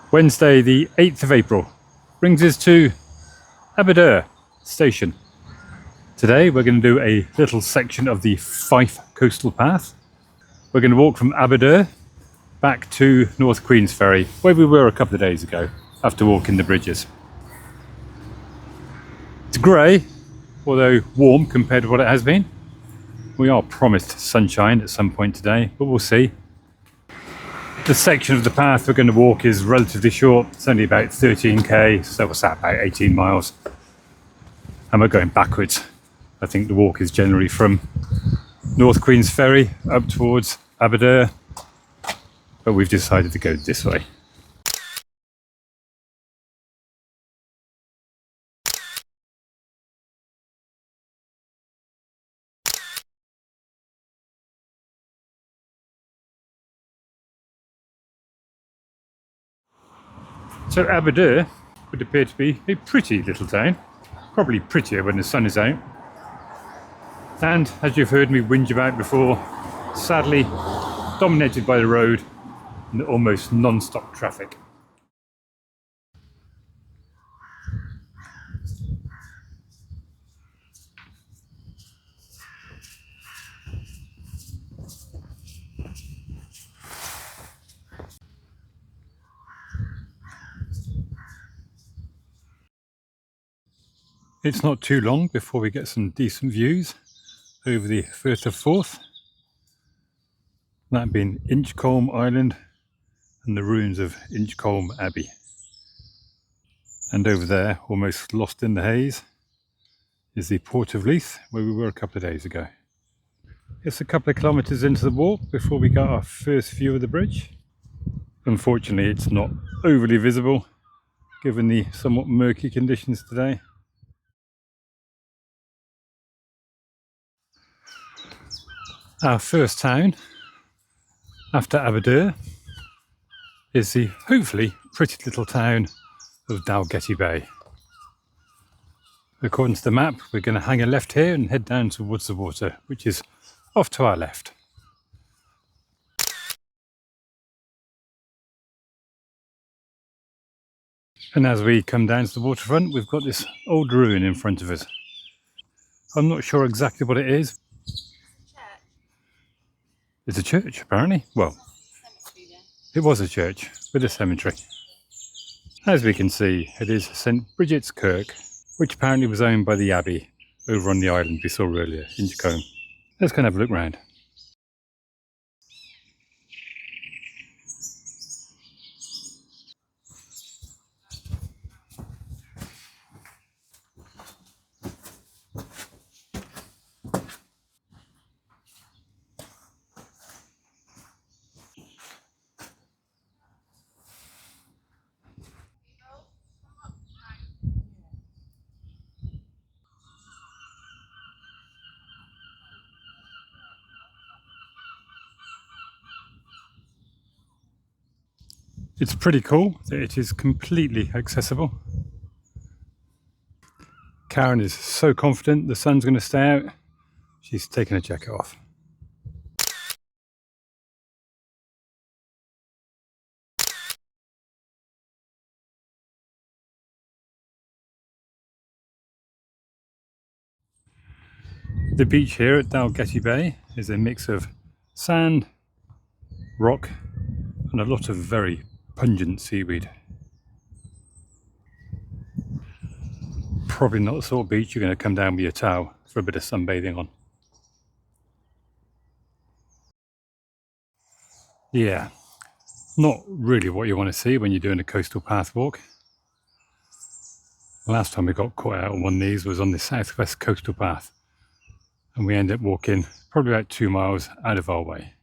Wednesday the 8th of April brings us to Aberdour station. Today we're going to do a little section of the Fife Coastal Path. We're going to walk from Aberdour back to North Queensferry, where we were a couple of days ago after walking the bridges. It's grey, although warm compared to what it has been. We are promised sunshine at some point today, but we'll see. The section of the path we're going to walk is relatively short. It's only about 13k, so what's that, about 18 miles. And we're going backwards. I think the walk is generally from North Queensferry up towards Aberdour, but we've decided to go this way. So Aberdour would appear to be a pretty little town, probably prettier when the sun is out. And as you've heard me whinge about before, sadly dominated by the road and almost non-stop traffic. It's not too long before we get some decent views over the Firth of Forth, that being Inchcolm Island and the ruins of Inchcolm Abbey. And over there, almost lost in the haze, is the Port of Leith, where we were a couple of days ago. It's a couple of kilometres into the walk before we got our first view of the bridge. Unfortunately, it's not overly visible given the somewhat murky conditions today. Our first town after Aberdour is the hopefully pretty little town of Dalgety Bay. According to the map, we're going to hang a left here and head down towards the water, which is off to our left. And as we come down to the waterfront, we've got this old ruin in front of us. I'm not sure exactly what it is. It's a church, apparently. Well, it was a church with a cemetery. As we can see, it is St Bridget's Kirk, which apparently was owned by the abbey over on the island we saw earlier, Inchcolm. Let's go and have a look round. It's pretty cool that it is completely accessible. Karen is so confident the sun's going to stay out, she's taken her jacket off. The beach here at Dalgety Bay is a mix of sand, rock, and a lot of very pungent seaweed. Probably not the sort of beach you're going to come down with your towel for a bit of sunbathing on. Yeah, not really what you want to see when you're doing a coastal path walk. Last time we got caught out on one of these was on the southwest coastal path, and we ended up walking probably about 2 miles out of our way.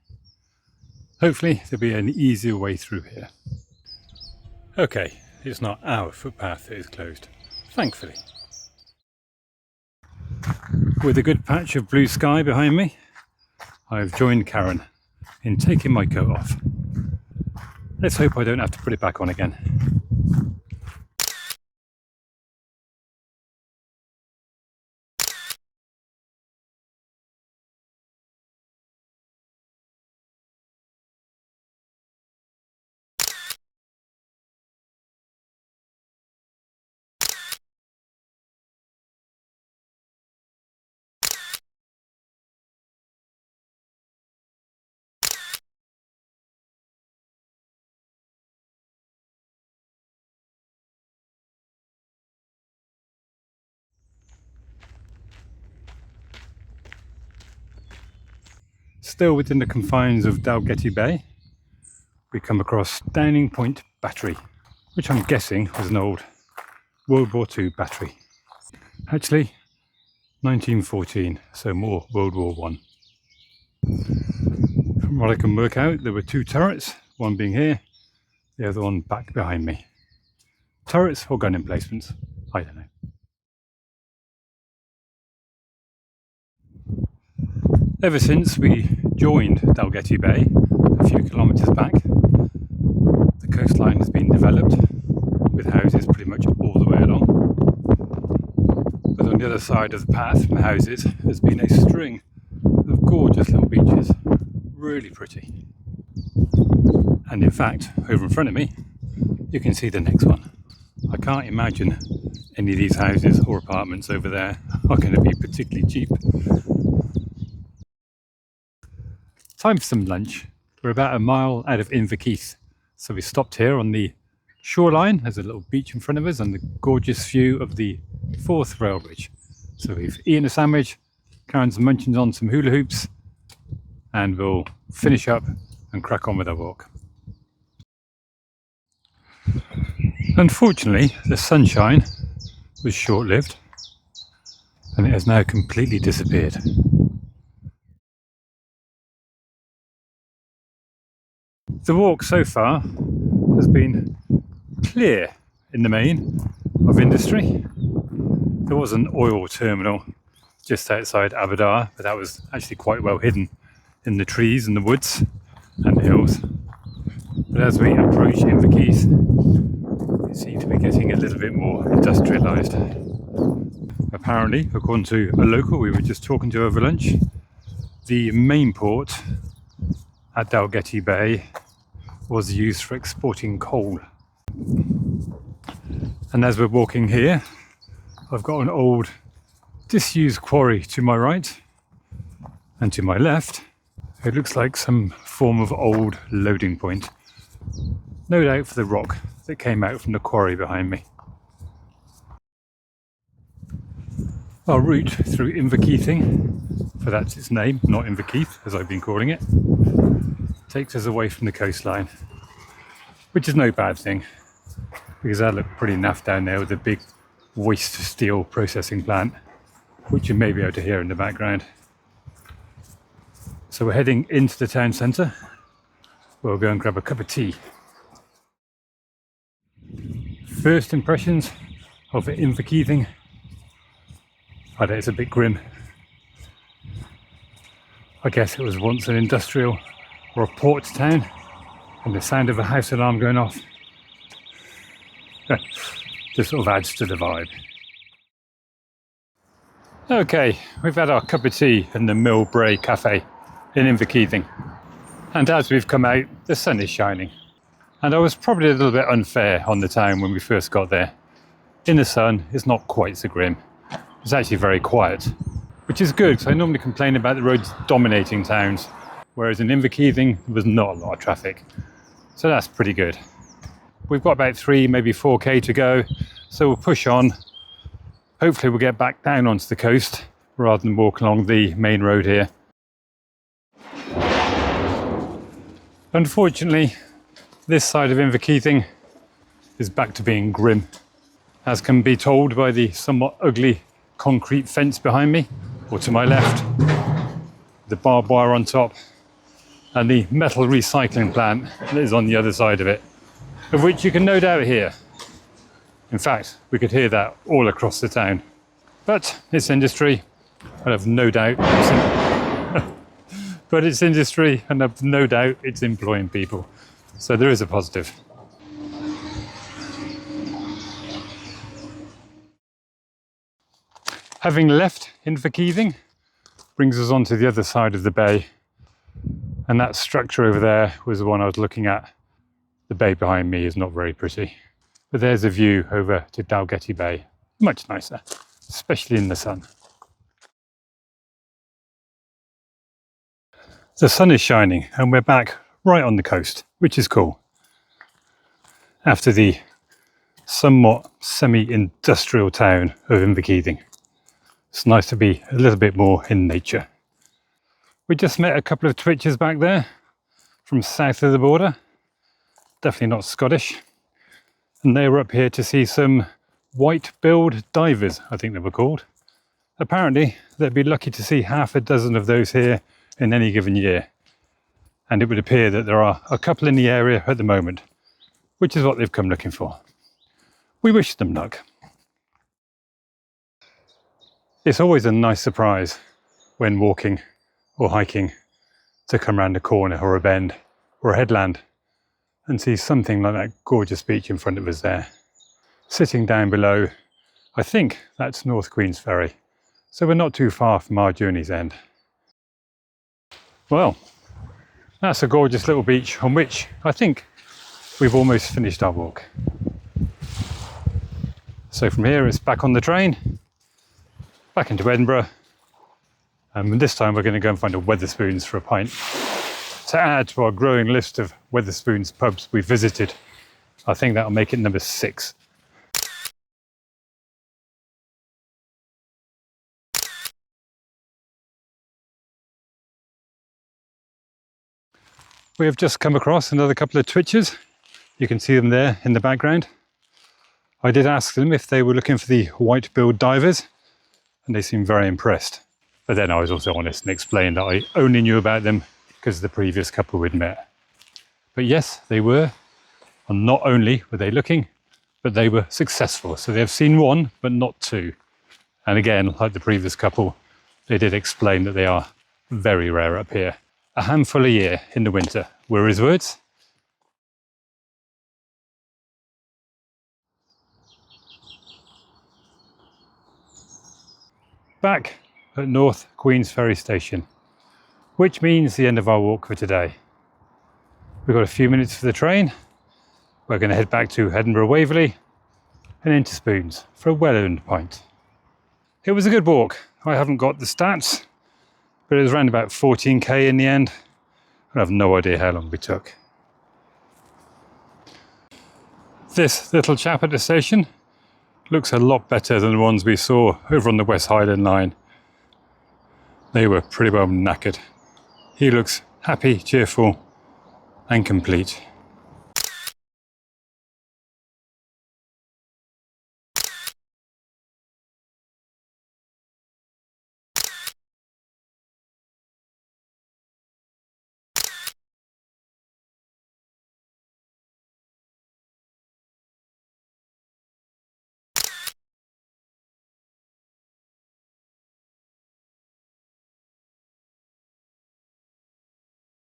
Hopefully there'll be an easier way through here. Okay, it's not our footpath that is closed, thankfully. With a good patch of blue sky behind me, I've joined Karen in taking my coat off. Let's hope I don't have to put it back on again. Still within the confines of Dalgety Bay, we come across Downing Point Battery, which I'm guessing was an old World War II battery. Actually, 1914, so more World War I. From what I can work out, there were two turrets, one being here, the other one back behind me. Turrets or gun emplacements? I don't know. Ever since we joined Dalgety Bay a few kilometres back, the coastline has been developed with houses pretty much all the way along. But on the other side of the path from the houses has been a string of gorgeous little beaches, really pretty. And in fact, over in front of me, you can see the next one. I can't imagine any of these houses or apartments over there are going to be particularly cheap. Time for some lunch. We're about a mile out of Inverkeith, so we stopped here on the shoreline. There's a little beach in front of us and the gorgeous view of the Forth rail bridge. So we've eaten a sandwich, Karen's munching on some hula hoops, and we'll finish up and crack on with our walk. Unfortunately, the sunshine was short-lived and it has now completely disappeared. The walk so far has been clear in the main of industry. There was an oil terminal just outside Aberdour, but that was actually quite well hidden in the trees and the woods and the hills. But as we approach Inverkeith, it seems to be getting a little bit more industrialised. Apparently, according to a local we were just talking to over lunch, the main port at Dalgety Bay was used for exporting coal. And as we're walking here, I've got an old disused quarry to my right, and to my left it looks like some form of old loading point, no doubt for the rock that came out from the quarry behind me. Our route through Inverkeithing, for that's its name, not Inverkeith as I've been calling it, takes us away from the coastline, which is no bad thing because that looked pretty naff down there with the big waste steel processing plant, which you may be able to hear in the background. So we're heading into the town centre. We'll go and grab a cup of tea. First impressions of Inverkeithing. I bet it's a bit grim. I guess it was once an industrial or a port town, and the sound of a house alarm going off just sort of adds to the vibe. Okay, we've had our cup of tea in the Mill Bray Cafe in Inverkeithing, and as we've come out, the sun is shining. And I was probably a little bit unfair on the town when we first got there. In the sun, it's not quite so grim. It's actually very quiet, which is good because I normally complain about the roads dominating towns, whereas in Inverkeithing there was not a lot of traffic. So that's pretty good. We've got about 3, maybe 4k to go, so we'll push on. Hopefully we'll get back down onto the coast rather than walk along the main road here. Unfortunately, this side of Inverkeithing is back to being grim, as can be told by the somewhat ugly concrete fence behind me, or to my left, the barbed wire on top, and the metal recycling plant that is on the other side of it, of which you can no doubt hear. In fact, we could hear that all across the town. But it's industry, and I've no doubt it's industry, and I've no doubt it's employing people. So there is a positive. Having left Inverkeithing brings us on to the other side of the bay, and that structure over there was the one I was looking at. The bay behind me is not very pretty, but there's a view over to Dalgety Bay, much nicer, especially in the sun. The sun is shining and we're back right on the coast, which is cool. After the somewhat semi-industrial town of Inverkeithing, it's nice to be a little bit more in nature. We just met a couple of twitchers back there from south of the border, definitely not Scottish, and they were up here to see some white-billed divers, I think they were called. Apparently they'd be lucky to see half a dozen of those here in any given year, and it would appear that there are a couple in the area at the moment, which is what they've come looking for. We wish them luck. It's always a nice surprise when walking or hiking to come around a corner or a bend or a headland and see something like that gorgeous beach in front of us there. Sitting down below, I think that's North Queensferry, so we're not too far from our journey's end. Well, that's a gorgeous little beach on which I think we've almost finished our walk. So from here it's back on the train, back into Edinburgh, and this time we're going to go and find a Wetherspoons for a pint to add to our growing list of Wetherspoons pubs we've visited. I think that'll make it number 6. We have just come across another couple of twitchers. You can see them there in the background. I did ask them if they were looking for the white-billed divers, and they seemed very impressed. But then I was also honest and explained that I only knew about them because of the previous couple we'd met. But yes, they were. And not only were they looking, but they were successful. So they've seen one, but not 2. And again, like the previous couple, they did explain that they are very rare up here. A handful a year in the winter were his words. Back at North Queensferry station, which means the end of our walk for today. We've got a few minutes for the train. We're going to head back to Edinburgh Waverley and into Spoons for a well-earned pint. It was a good walk. I haven't got the stats, but it was around about 14k in the end. I have no idea how long we took. This little chap at the station looks a lot better than the ones we saw over on the West Highland line. They were pretty well knackered. He looks happy, cheerful, and complete.